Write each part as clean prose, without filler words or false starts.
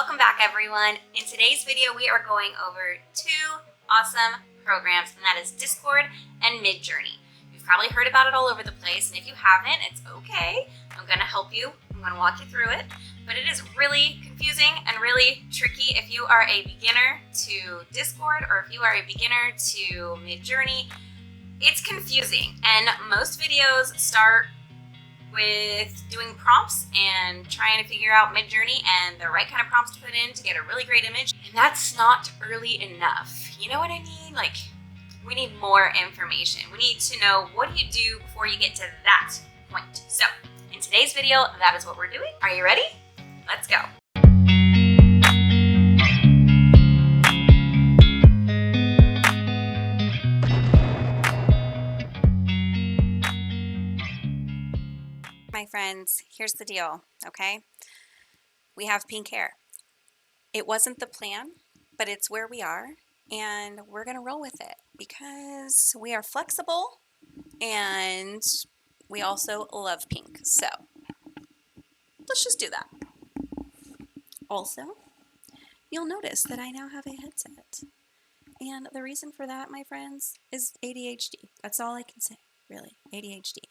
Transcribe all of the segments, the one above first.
Welcome back, everyone. In today's video, we are going over two awesome programs, and that is Discord and Midjourney. You've probably heard about it all over the place, and if you haven't, it's okay. I'm going to help you. I'm going to walk you through it, but it is really confusing and really tricky if you are a beginner to Discord or if you are a beginner to Midjourney. It's confusing, and most videos start with doing prompts and trying to figure out Midjourney and the right kind of prompts to put in to get a really great image. And that's not early enough. You know what I mean? Like, we need more information. We need to know, what do you do before you get to that point? So in today's video, that is what we're doing. Are you ready? Let's go. My friends, here's the deal, okay? We have pink hair. It wasn't the plan, but it's where we are, and we're gonna roll with it because we are flexible and we also love pink. So let's just do that. Also, you'll notice that I now have a headset. And the reason for that, my friends, is ADHD. That's all I can say, really, ADHD.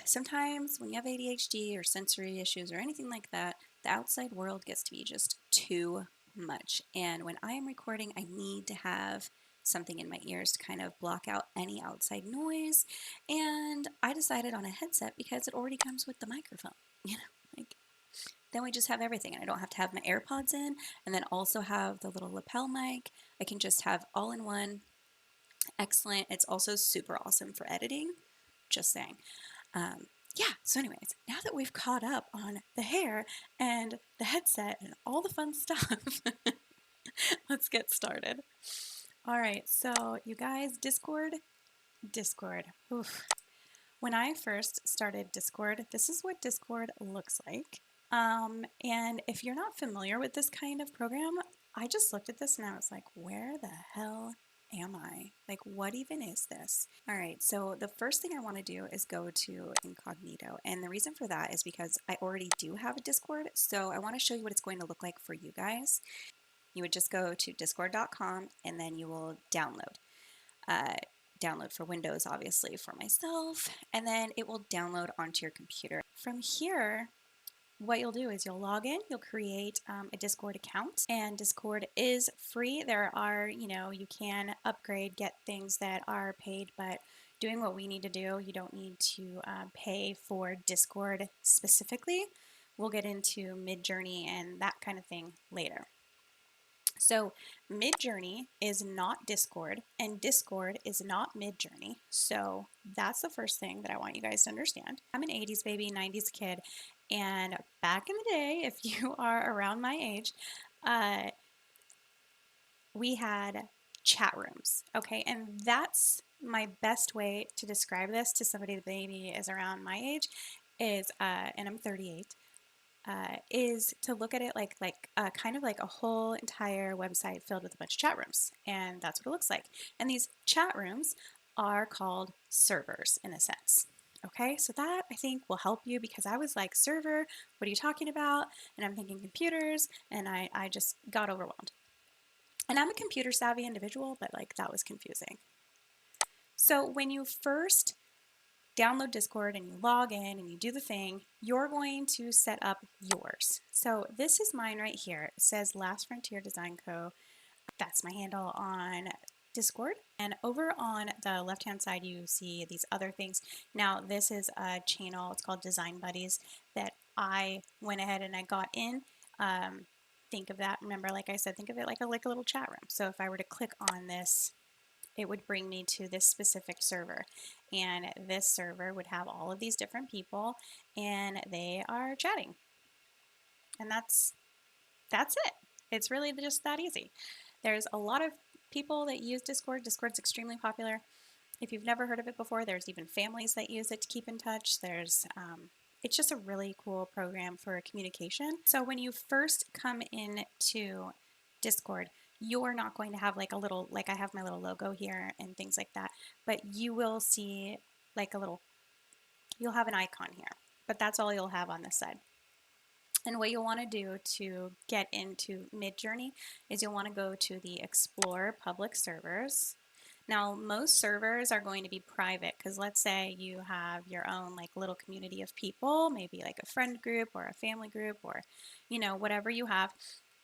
Sometimes when you have ADHD or sensory issues or anything like that, the outside world gets to be just too much. And when I am recording, I need to have something in my ears to kind of block out any outside noise. And I decided on a headset because it already comes with the microphone. Then we just have everything, and I don't have to have my AirPods in and then also have the little lapel mic. I can just have all in one. Excellent. It's also super awesome for editing. Just saying. Yeah, so anyways, now that we've caught up on the hair and the headset and all the fun stuff, let's get started. All right, so you guys, Discord. Oof. When I first started Discord, this is what Discord looks like. And if you're not familiar with this kind of program, I just looked at this and I was like, where the hell am I? Like, what even is this? All right, so the first thing I want to do is go to incognito. And the reason for that is because I already do have a Discord. So I want to show you what it's going to look like for you guys. You would just go to discord.com and then you will download. Download for Windows, obviously, for myself. And then it will download onto your computer. From here, what you'll do is you'll log in, you'll create a Discord account, and Discord is free. There are, you can upgrade, get things that are paid, but doing what we need to do, you don't need to pay for Discord specifically. We'll get into Midjourney and that kind of thing later. So Midjourney is not Discord, and Discord is not Midjourney. So that's the first thing that I want you guys to understand. I'm an 80s baby, 90s kid, and back in the day, if you are around my age, we had chat rooms, okay? And that's my best way to describe this to somebody that maybe is around my age is, and I'm 38, is to look at it like kind of like a whole entire website filled with a bunch of chat rooms. And that's what it looks like. And these chat rooms are called servers in a sense. Okay, so that I think will help you because I was like, server, what are you talking about? And I'm thinking computers, and I just got overwhelmed. And I'm a computer savvy individual, but like that was confusing. So when you first download Discord and you log in and you do the thing, you're going to set up yours. So this is mine right here. It says Last Frontier Design Co. That's my handle on Discord. And over on the left-hand side, you see these other things. Now, this is a channel. It's called Design Buddies that I went ahead and I got in. Think of that. Remember, like I said, think of it like a little chat room. So if I were to click on this, it would bring me to this specific server, and this server would have all of these different people and they are chatting, and that's it. It's really just that easy. There's a lot of people that use Discord. Discord's extremely popular. If you've never heard of it before, there's even families that use it to keep in touch. It's just a really cool program for communication. So when you first come into Discord, you're not going to have like a little, like I have my little logo here and things like that, but you will see like you'll have an icon here, but that's all you'll have on this side. And what you'll want to do to get into Midjourney is you'll want to go to the Explore Public Servers. Now, most servers are going to be private because let's say you have your own like little community of people, maybe like a friend group or a family group or, whatever you have,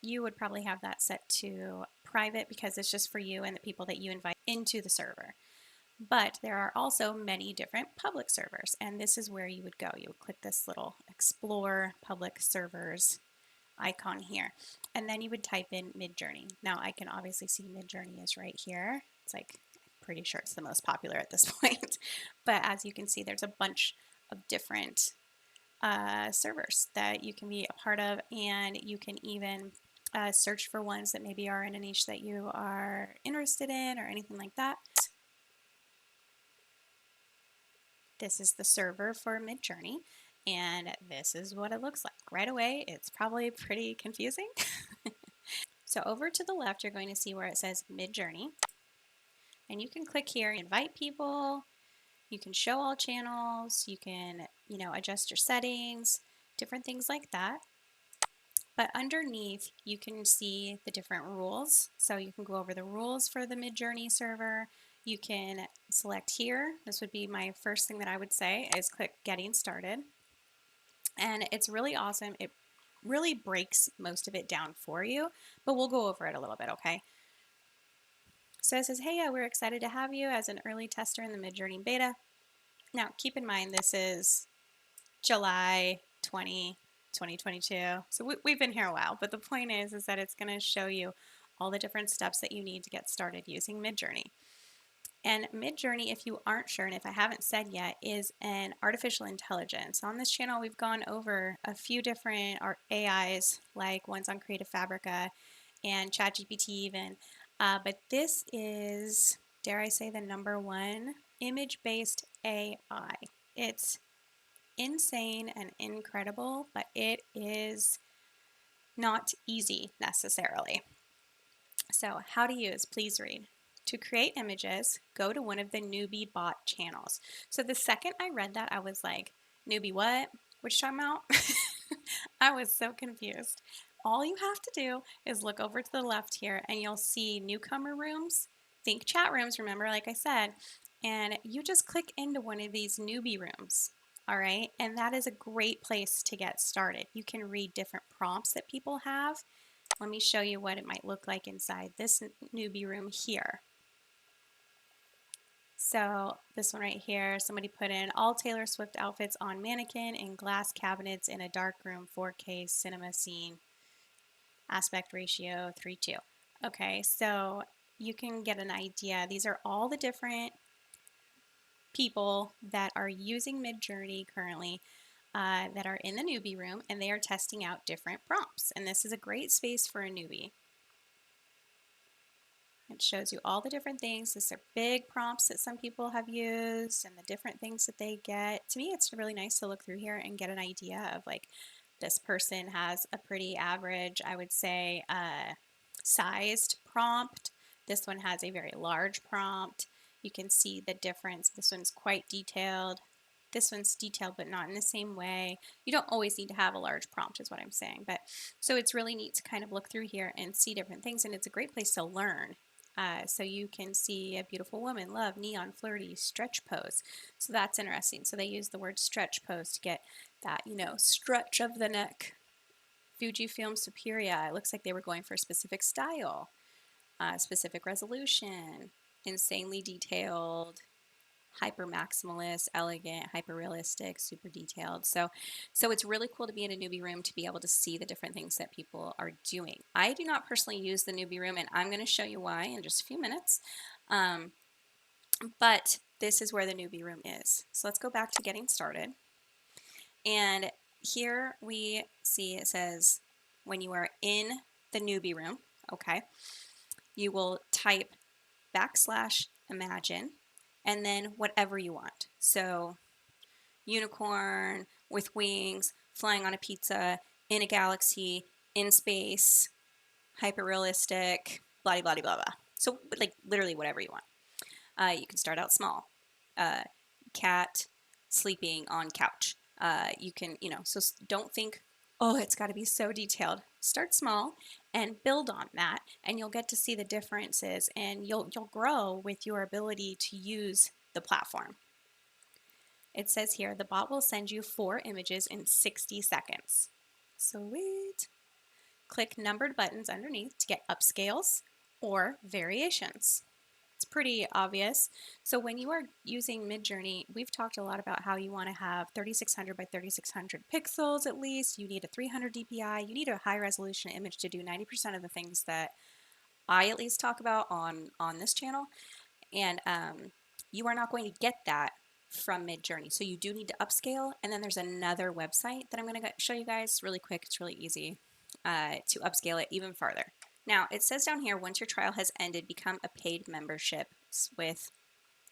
you would probably have that set to private because it's just for you and the people that you invite into the server. But there are also many different public servers, and this is where you would go. You would click this little Explore Public Servers icon here, and then you would type in Midjourney. Now I can obviously see Midjourney is right here. It's like, I'm pretty sure it's the most popular at this point. But as you can see, there's a bunch of different servers that you can be a part of, and you can even search for ones that maybe are in a niche that you are interested in or anything like that. This is the server for Midjourney, and this is what it looks like. Right away, it's probably pretty confusing. So over to the left, you're going to see where it says Midjourney, and you can click here, invite people, you can show all channels, you can, adjust your settings, different things like that. But underneath, you can see the different rules. So you can go over the rules for the Midjourney server. You can select here. This would be my first thing that I would say is click Getting Started. And it's really awesome. It really breaks most of it down for you, but we'll go over it a little bit, okay? So it says, hey, we're excited to have you as an early tester in the Midjourney beta. Now, keep in mind, this is July 2022. So we've been here a while, but the point is that it's going to show you all the different steps that you need to get started using Midjourney. And Midjourney, if you aren't sure, and if I haven't said yet, is an artificial intelligence. On this channel, we've gone over a few different AIs, like ones on Creative Fabrica and ChatGPT even. But this is, dare I say, the #1 image-based AI. It's insane and incredible, but it is not easy necessarily. So how to use, please read. To create images, go to one of the newbie bot channels. So the second I read that, I was like, newbie what? What you talking about? I was so confused. All you have to do is look over to the left here and you'll see newcomer rooms. Think chat rooms, remember, like I said, and you just click into one of these newbie rooms. All right, and that is a great place to get started. You can read different prompts that people have. Let me show you what it might look like inside this newbie room here. So this one right here, somebody put in all Taylor Swift outfits on mannequin in glass cabinets in a dark room, 4K cinema scene, aspect ratio 3:2. Okay, so you can get an idea. These are all the different people that are using Midjourney currently that are in the newbie room, and they are testing out different prompts. And this is a great space for a newbie. It shows you all the different things. These are big prompts that some people have used and the different things that they get. To me, it's really nice to look through here and get an idea of like, this person has a pretty average, I would say, sized prompt. This one has a very large prompt. You can see the difference. This one's quite detailed. This one's detailed, but not in the same way. You don't always need to have a large prompt is what I'm saying. But so it's really neat to kind of look through here and see different things. And it's a great place to learn. So you can see a beautiful woman, love, neon, flirty, stretch pose. So that's interesting. So they use the word stretch pose to get that, stretch of the neck. Fujifilm Superia, it looks like they were going for a specific style, specific resolution, insanely detailed, hyper maximalist, elegant, hyper realistic, super detailed. So it's really cool to be in a newbie room to be able to see the different things that people are doing. I do not personally use the newbie room, and I'm going to show you why in just a few minutes. But this is where the newbie room is. So let's go back to getting started. And here we see it says when you are in the newbie room, okay, you will type \imagine and then whatever you want. So unicorn with wings, flying on a pizza, in a galaxy, in space, hyper realistic, blah blah blah blah. So like literally whatever you want. You can start out small. Cat sleeping on couch. You can, so don't think oh, it's got to be so detailed. Start small and build on that, and you'll get to see the differences, and you'll grow with your ability to use the platform. It says here the bot will send you 4 images in 60 seconds. Sweet. Click numbered buttons underneath to get upscales or variations. It's pretty obvious. So when you are using Midjourney, we've talked a lot about how you want to have 3600 by 3600 pixels at least. You need a 300 dpi. You need a high resolution image to do 90% of the things that I at least talk about on this channel. And you are not going to get that from Midjourney. So you do need to upscale. And then there's another website that I'm going to show you guys really quick. It's really easy to upscale it even farther. Now it says down here, once your trial has ended, become a paid membership with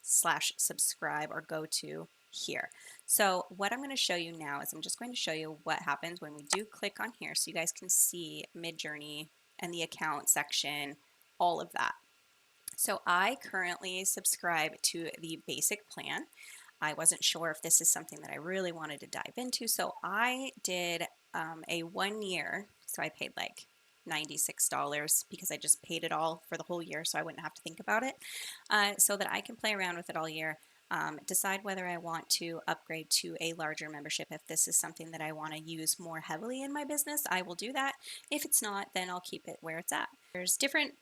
/subscribe or go to here. So what I'm going to show you now is I'm just going to show you what happens when we do click on here so you guys can see Midjourney and the account section, all of that. So I currently subscribe to the basic plan. I wasn't sure if this is something that I really wanted to dive into, so I did a 1 year, so I paid like $96 because I just paid it all for the whole year so I wouldn't have to think about it, so that I can play around with it all year, decide whether I want to upgrade to a larger membership. If this is something that I want to use more heavily in my business, I will do that. If it's not, then I'll keep it where it's at. There's different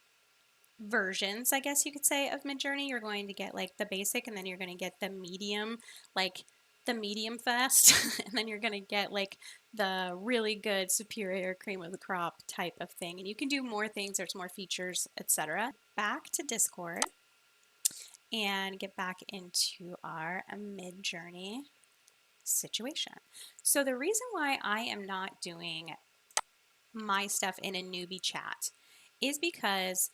versions, I guess you could say, of Midjourney. You're going to get like the basic, and then you're going to get the medium, like the medium fast, and then you're going to get like the really good superior cream of the crop type of thing. And you can do more things, there's more features, etc. Back to Discord and get back into our Midjourney situation. So the reason why I am not doing my stuff in a newbie chat is because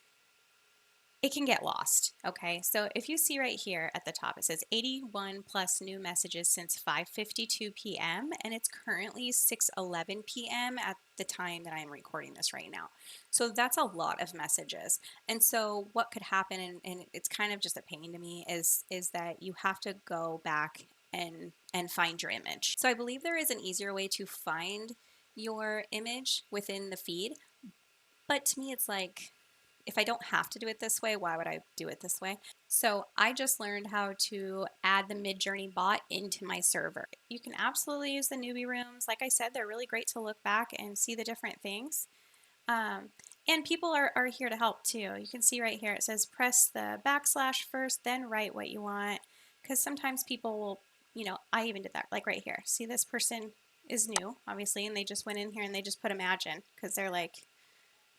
it can get lost. Okay, so if you see right here at the top, it says 81 plus new messages since 5:52 p.m. and it's currently 6:11 p.m. at the time that I'm recording this right now. So that's a lot of messages. And so what could happen, and it's kind of just a pain to me, is that you have to go back and find your image. So I believe there is an easier way to find your image within the feed, but to me it's like, if I don't have to do it this way, why would I do it this way? So I just learned how to add the Midjourney bot into my server. You can absolutely use the newbie rooms. Like I said, they're really great to look back and see the different things. And people are here to help too. You can see right here, it says press the / first, then write what you want. Because sometimes people will, I even did that, like right here. See, this person is new, obviously, and they just went in here and they just put imagine because they're like,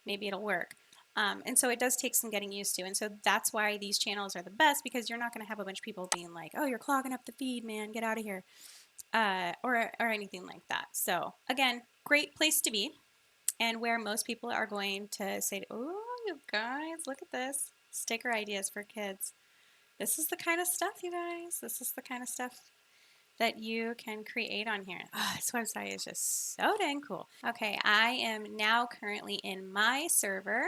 maybe it'll work. And so it does take some getting used to. And so that's why these channels are the best, because you're not going to have a bunch of people being like, oh, you're clogging up the feed, man, get out of here, or anything like that. So again, great place to be, and where most people are going to say, oh, you guys, look at this. Sticker ideas for kids. This is the kind of stuff, you guys. This is the kind of stuff that you can create on here. Oh, this website is just so dang cool. Okay, I am now currently in my server,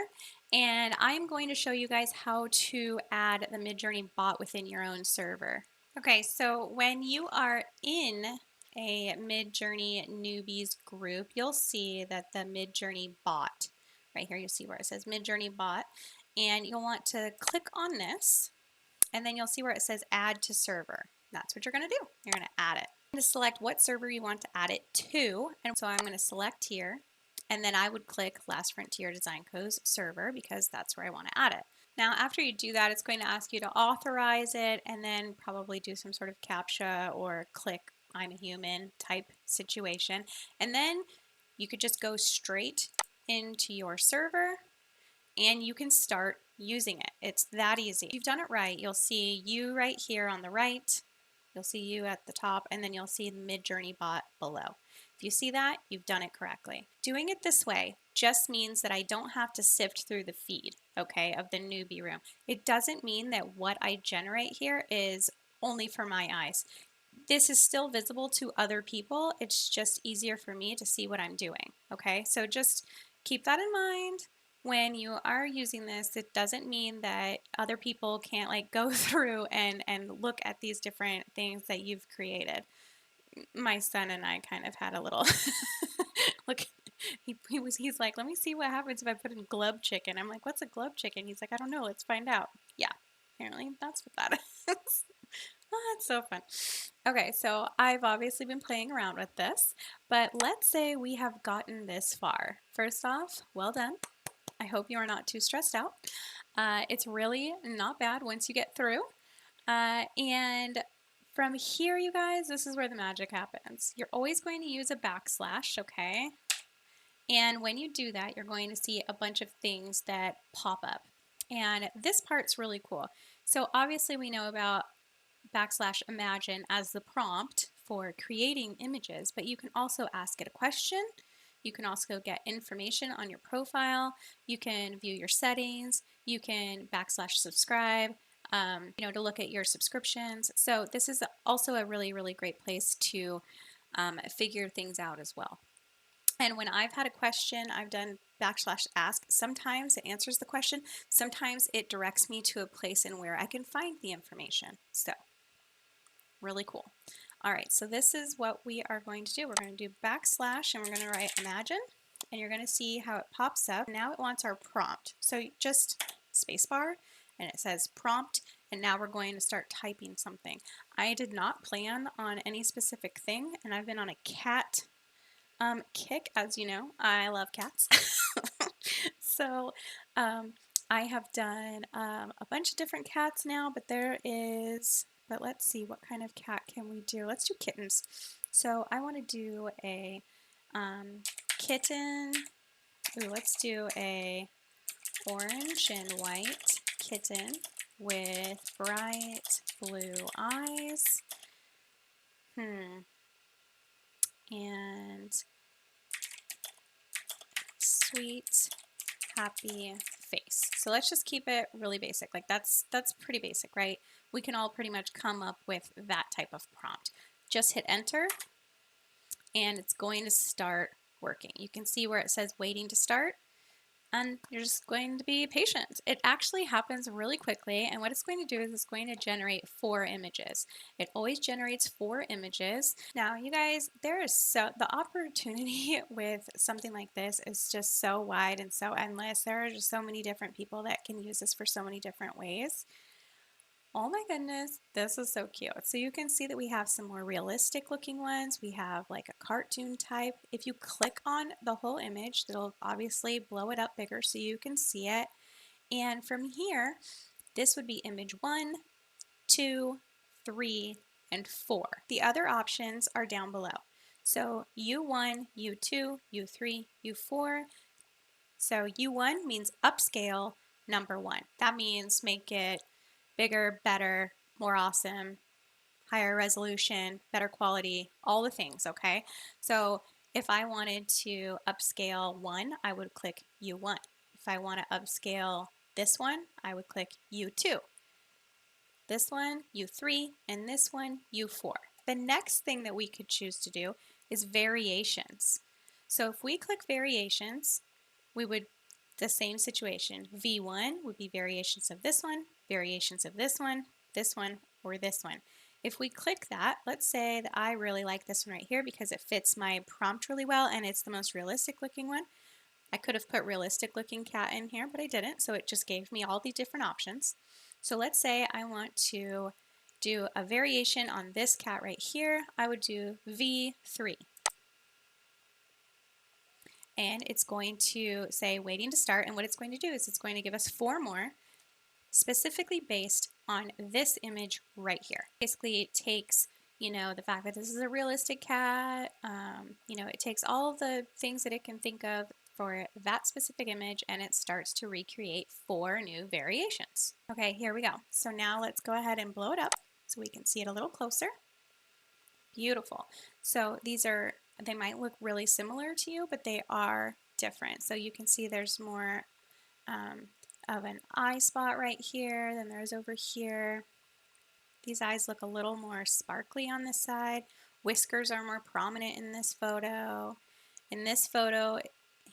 and I'm going to show you guys how to add the Midjourney bot within your own server. Okay, so when you are in a Midjourney newbies group, you'll see that the Midjourney bot, right here, you'll see where it says Midjourney bot, and you'll want to click on this, and then you'll see where it says add to server. That's what you're going to do. You're going to add it. To select what server you want to add it to. And so I'm going to select here, and then I would click Last Frontier Design Co's server because that's where I want to add it. Now, after you do that, it's going to ask you to authorize it and then probably do some sort of CAPTCHA or click I'm a human type situation. And then you could just go straight into your server and you can start using it. It's that easy. If you've done it right, you'll see you right here on the right. You'll see you at the top, and then you'll see the Midjourney bot below. If you see that, you've done it correctly. Doing it this way just means that I don't have to sift through the feed, okay, of the newbie room. It doesn't mean that what I generate here is only for my eyes. This is still visible to other people. It's just easier for me to see what I'm doing, okay? So just keep that in mind. When you are using this, it doesn't mean that other people can't like go through and look at these different things that you've created. My son and I kind of had a little look, he's like, let me see what happens if I put in glub chicken. I'm like, what's a glub chicken? He's like, I don't know, let's find out. Yeah, apparently that's what that is. Oh, that's so fun. Okay, so I've obviously been playing around with this, but let's say we have gotten this far. First off, well done. I hope you are not too stressed out. It's really not bad once you get through. And from here, you guys, this is where the magic happens. You're always going to use a backslash, okay? And when you do that, you're going to see a bunch of things that pop up. And this part's really cool. So obviously we know about backslash imagine as the prompt for creating images, but you can also ask it a question. You can also get information on your profile. You can view your settings. You can backslash subscribe, to look at your subscriptions. So this is also a really, really great place to figure things out as well. And when I've had a question, I've done backslash ask. Sometimes it answers the question. Sometimes it directs me to a place in where I can find the information. So really cool. All right, so this is what we are going to do. We're going to do backslash and we're going to write imagine, and you're going to see how it pops up. Now it wants our prompt. So just spacebar and it says prompt, and now we're going to start typing something. I did not plan on any specific thing, and I've been on a cat kick. As you know, I love cats. So I have done a bunch of different cats now, but let's see, what kind of cat can we do? Let's do kittens. So I want to do a kitten. Ooh, let's do a orange and white kitten with bright blue eyes. And sweet, happy face. So let's just keep it really basic. Like that's pretty basic, right? We can all pretty much come up with that type of prompt. Just hit enter and it's going to start working. You can see where it says waiting to start, and you're just going to be patient. It actually happens really quickly, and what it's going to do is it's going to generate 4 images. It always generates 4 images. Now, you guys, the opportunity with something like this is just so wide and so endless. There are just so many different people that can use this for so many different ways. Oh my goodness, this is so cute. So you can see that we have some more realistic looking ones. We have like a cartoon type. If you click on the whole image, it'll obviously blow it up bigger so you can see it. And from here, this would be image 1, 2, 3, and 4. The other options are down below. So U1, U2, U3, U4. So U1 means upscale number 1. That means make it bigger, better, more awesome, higher resolution, better quality, all the things, okay? So if I wanted to upscale 1, I would click U1. If I want to upscale this one, I would click U2. This one, U3, and this one, U4. The next thing that we could choose to do is variations. So if we click variations, we would, the same situation. V1 would be variations of this one, variations of this one, or this one. If we click that, let's say that I really like this one right here because it fits my prompt really well and it's the most realistic looking one. I could have put realistic looking cat in here, but I didn't, so it just gave me all the different options. So let's say I want to do a variation on this cat right here. I would do V3. And it's going to say waiting to start, and what it's going to do is it's going to give us 4 more specifically based on this image right here. Basically it takes the fact that this is a realistic cat, it takes all of the things that it can think of for that specific image and it starts to recreate 4 new variations. Okay, here we go. So now let's go ahead and blow it up so we can see it a little closer. Beautiful. So they might look really similar to you, but they are different. So you can see there's more of an eye spot right here than there's over here. These eyes look a little more sparkly on this side. Whiskers are more prominent in this photo. In this photo,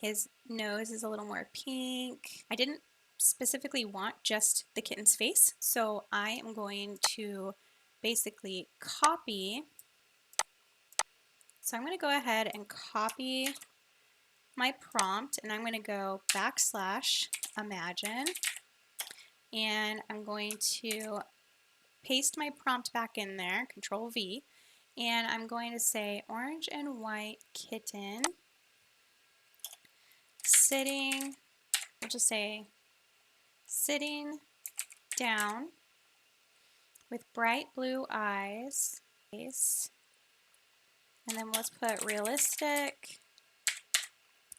his nose is a little more pink. I didn't specifically want just the kitten's face, so I am going to basically copy. So I'm going to go ahead and copy my prompt and I'm going to go \imagine, and I'm going to paste my prompt back in there, Control V, and I'm going to say orange and white kitten sitting, we'll just say sitting down with bright blue eyes, and then let's put realistic.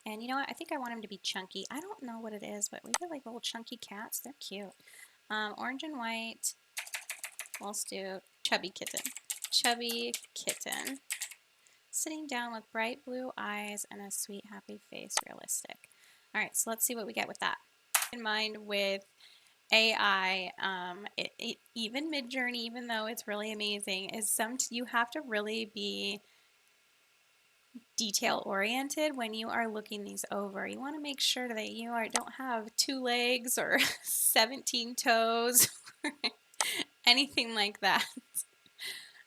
And you know what? I think I want him to be chunky. I don't know what it is, but we get like little chunky cats. They're cute. Orange and white. Let's do chubby kitten. Chubby kitten. Sitting down with bright blue eyes and a sweet, happy face. Realistic. All right, so let's see what we get with that. In mind with AI, even Midjourney, even though it's really amazing, is you have to really be detail oriented when you are looking these over. You want to make sure that you don't have 2 legs or 17 toes or anything like that.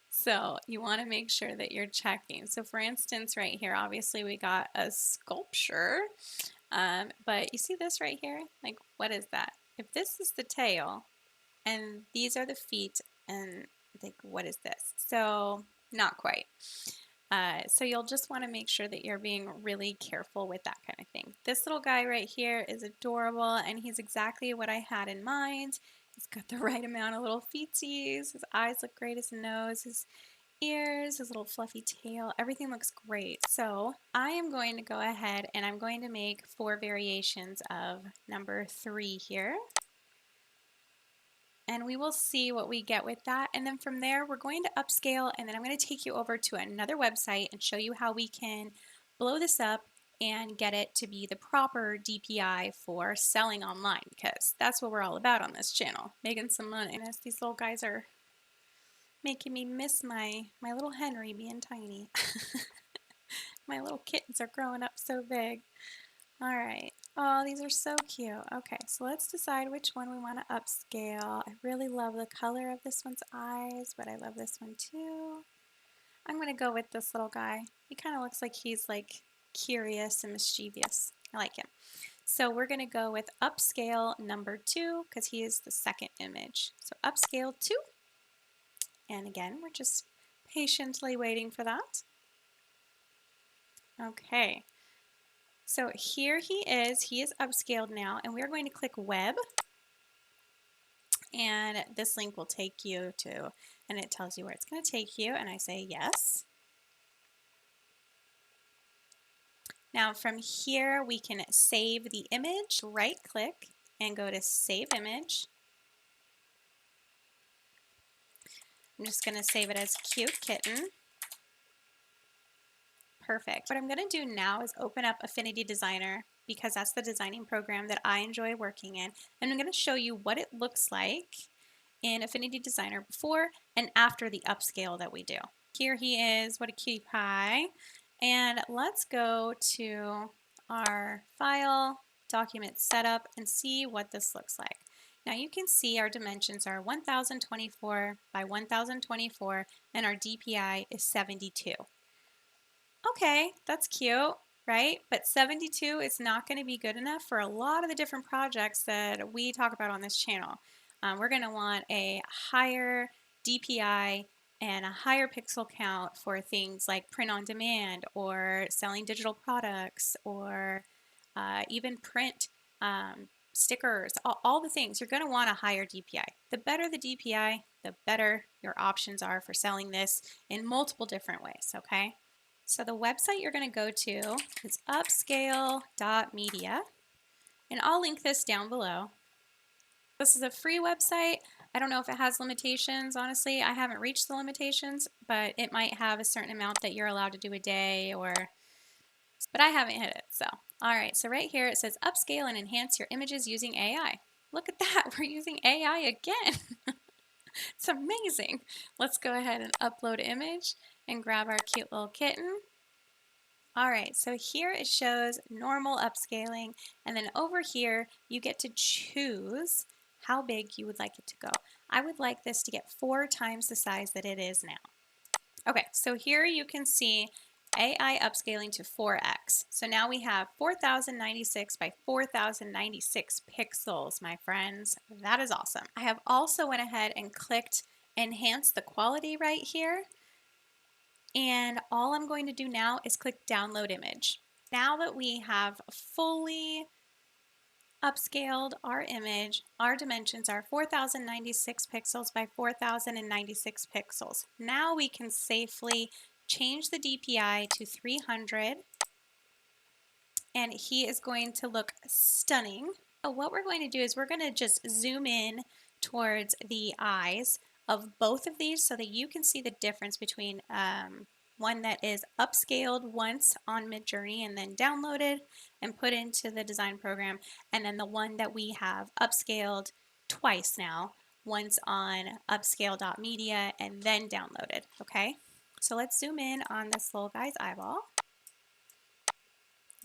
So you want to make sure that you're checking. So for instance, right here, obviously we got a sculpture, but you see this right here? Like, what is that? If this is the tail and these are the feet, and like, what is this? So not quite. So you'll just want to make sure that you're being really careful with that kind of thing. This little guy right here is adorable, and he's exactly what I had in mind. He's got the right amount of little feetsies. His eyes look great, his nose, his ears, his little fluffy tail. Everything looks great. So I am going to go ahead and I'm going to make 4 variations of number 3 here. And we will see what we get with that. And then from there, we're going to upscale, and then I'm going to take you over to another website and show you how we can blow this up and get it to be the proper DPI for selling online, because that's what we're all about on this channel, making some money. And as these little guys are making me miss my little Henry being tiny. My little kittens are growing up so big. All right. Oh, these are so cute. Okay, so let's decide which one we want to upscale. I really love the color of this one's eyes, but I love this one too. I'm going to go with this little guy. He kind of looks like he's like curious and mischievous. I like him. So we're going to go with upscale number 2 because he is the second image. So upscale 2. And again, we're just patiently waiting for that. Okay. So here he is upscaled now, and we're going to click web, and this link will take you to, and it tells you where it's going to take you, and I say yes. Now from here we can save the image, right click and go to save image. I'm just going to save it as cute kitten. Perfect. What I'm going to do now is open up Affinity Designer, because that's the designing program that I enjoy working in. And I'm going to show you what it looks like in Affinity Designer before and after the upscale that we do. Here he is, what a cutie pie. And let's go to our file, document setup, and see what this looks like. Now you can see our dimensions are 1024 by 1024, and our DPI is 72. Okay, that's cute, right? But 72 is not going to be good enough for a lot of the different projects that we talk about on this channel. We're going to want a higher DPI and a higher pixel count for things like print on demand or selling digital products, or even print stickers, all the things. You're going to want a higher DPI. The better the DPI, the better your options are for selling this in multiple different ways, okay? So the website you're going to go to is upscale.media, and I'll link this down below. This is a free website. I don't know if it has limitations. Honestly, I haven't reached the limitations, but it might have a certain amount that you're allowed to do a day, but I haven't hit it. So, all right. So right here it says upscale and enhance your images using AI. Look at that. We're using AI again. It's amazing. Let's go ahead and upload image and grab our cute little kitten. All right, so here it shows normal upscaling, and then over here you get to choose how big you would like it to go. I would like this to get 4 times the size that it is now. Okay, so here you can see AI upscaling to 4x. So now we have 4096 by 4096 pixels, my friends. That is awesome. I have also went ahead and clicked enhance the quality right here. And all I'm going to do now is click download image. Now that we have fully upscaled our image, our dimensions are 4096 pixels by 4096 pixels. Now we can safely change the DPI to 300 and he is going to look stunning. So what we're going to do is we're going to just zoom in towards the eyes of both of these so that you can see the difference between one that is upscaled once on Midjourney and then downloaded and put into the design program, and then the one that we have upscaled twice now, once on upscale.media and then downloaded. Okay, so let's zoom in on this little guy's eyeball.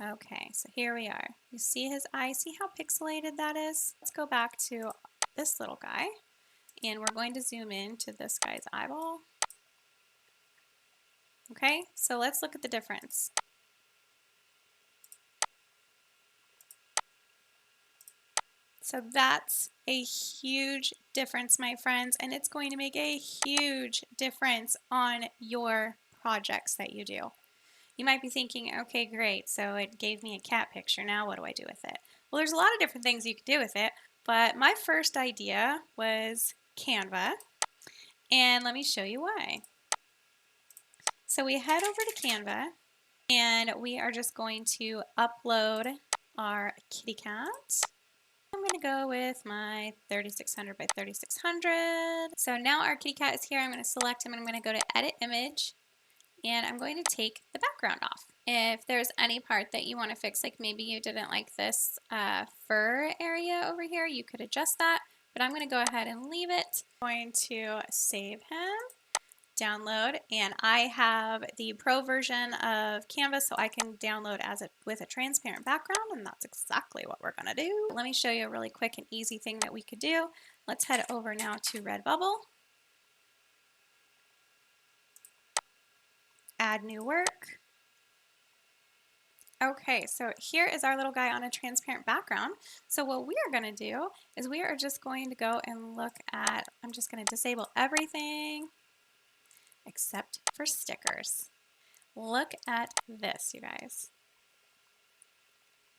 Okay, so here we are. You see his eye? See how pixelated that is? Let's go back to this little guy, and we're going to zoom in to this guy's eyeball. Okay, so let's look at the difference. So that's a huge difference, my friends, and it's going to make a huge difference on your projects that you do. You might be thinking, okay, great, so it gave me a cat picture. Now what do I do with it? Well, there's a lot of different things you could do with it, but my first idea was Canva, and let me show you why. So we head over to Canva, and we are just going to upload our kitty cat. I'm going to go with my 3600 by 3600. So now our kitty cat is here. I'm going to select him, and I'm going to go to edit image, and I'm going to take the background off. If there's any part that you want to fix, like maybe you didn't like this fur area over here, you could adjust that, but I'm going to go ahead and leave it. I'm going to save him, download, and I have the pro version of Canva, so I can download with a transparent background, and that's exactly what we're going to do. Let me show you a really quick and easy thing that we could do. Let's head over now to Redbubble. Add new work. Okay, so here is our little guy on a transparent background. So what we are going to do is we are just going to go and look at, I'm just going to disable everything except for stickers. Look at this, you guys.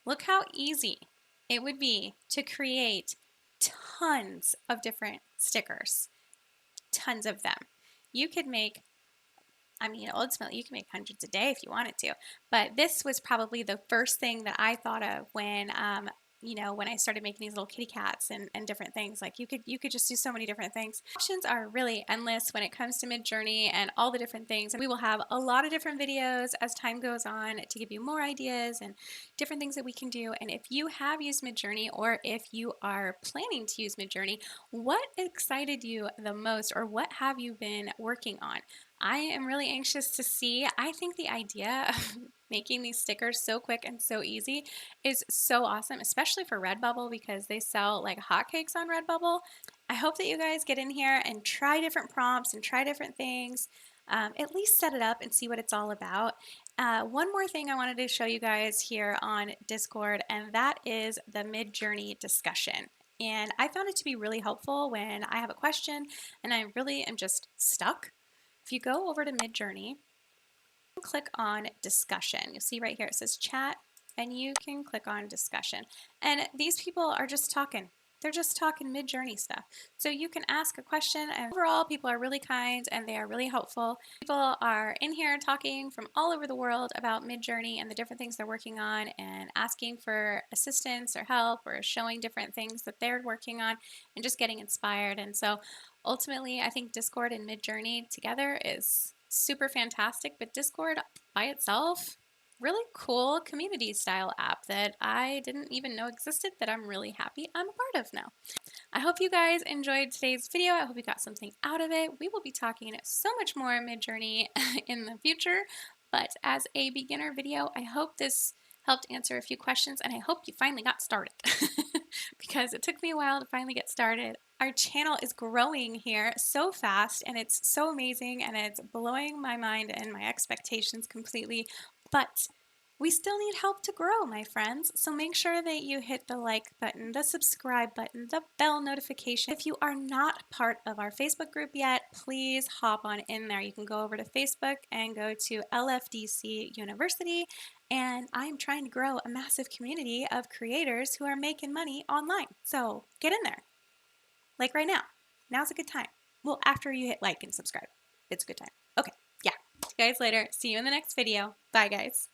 Look how easy it would be to create tons of different stickers, tons of them. You could make, I mean, ultimately, you can make hundreds a day if you wanted to, but this was probably the first thing that I thought of when, when I started making these little kitty cats and different things. Like you could just do so many different things. Options are really endless when it comes to Midjourney and all the different things. And we will have a lot of different videos as time goes on to give you more ideas and different things that we can do. And if you have used Midjourney, or if you are planning to use Midjourney, what excited you the most, or what have you been working on? I am really anxious to see. I think the idea of making these stickers so quick and so easy is so awesome, especially for Redbubble, because they sell like hotcakes on Redbubble. I hope that you guys get in here and try different prompts and try different things. At least set it up and see what it's all about. One more thing I wanted to show you guys here on Discord, and that is the Midjourney discussion. And I found it to be really helpful when I have a question and I really am just stuck. If you go over to Midjourney, click on discussion. You'll see right here it says chat, and you can click on discussion. And these people are just talking. They're just talking Midjourney stuff. So you can ask a question, and overall people are really kind and they are really helpful. People are in here talking from all over the world about Midjourney and the different things they're working on, and asking for assistance or help, or showing different things that they're working on, and just getting inspired. And so ultimately, I think Discord and Midjourney together is super fantastic, but Discord by itself, really cool community style app that I didn't even know existed, that I'm really happy I'm a part of now. I hope you guys enjoyed today's video. I hope you got something out of it. We will be talking so much more Midjourney in the future, but as a beginner video, I hope this helped answer a few questions, and I hope you finally got started because because it took me a while to finally get started. Our channel is growing here so fast and it's so amazing and it's blowing my mind and my expectations completely. But we still need help to grow, my friends. So make sure that you hit the like button, the subscribe button, the bell notification. If you are not part of our Facebook group yet, please hop on in there. You can go over to Facebook and go to LFDC University. And I'm trying to grow a massive community of creators who are making money online. So get in there. Like right now. Now's a good time. Well, after you hit like and subscribe, it's a good time. Okay, yeah. See you guys later. See you in the next video. Bye, guys.